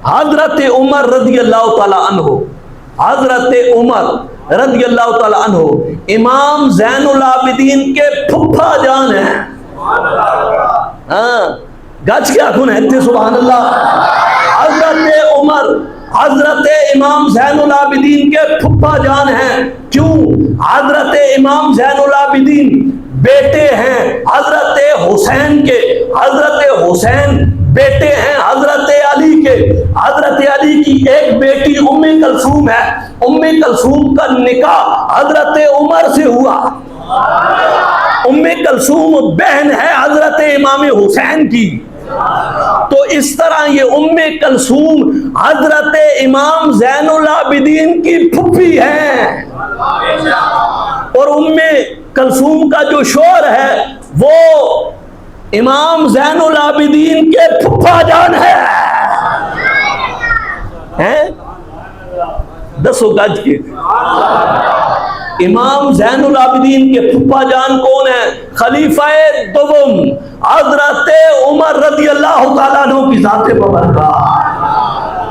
हजरत उमर रज़ी अल्लाह ताला अन्हु, हजरत उमर रज़ी अल्लाह ताला अन्हु इमाम ज़ैनुल आबिदीन के फुफ्फा जान है। हाँ, गज क्या खुन है थे, सुभान अल्लाह। हजरत उमर हजरत इमाम ज़ैनुल आबिदीन के फुफ्फा जान हैं। क्यों? हजरत इमाम ज़ैनुल आबिदीन बेटे हैं हजरत हुसैन के, हजरत हुसैन बेटे हैं हजरत अली के। हजरत अली की एक बेटी उम्मे कलसूम है, उम्मे कलसूम का निकाह हजरत उमर से हुआ। उम्मे कलसूम बहन है हजरत इमाम हुसैन की। तो इस तरह ये उम्मे कलसूम हजरत इमाम ज़ैनुल आबिदीन की फुफ्फी है। और उम्मे कलसूम का जो शोहर है वो इमाम ज़ैनुल आबिदीन के फुफ्फा जान है। दसो गज के इमाम ज़ैनुल आबिदीन के फुफ्फा जान कौन है? खलीफाए दोम हजरत उमर रज़ी अल्लाह ताला अन्हु की ज़ात बरकत।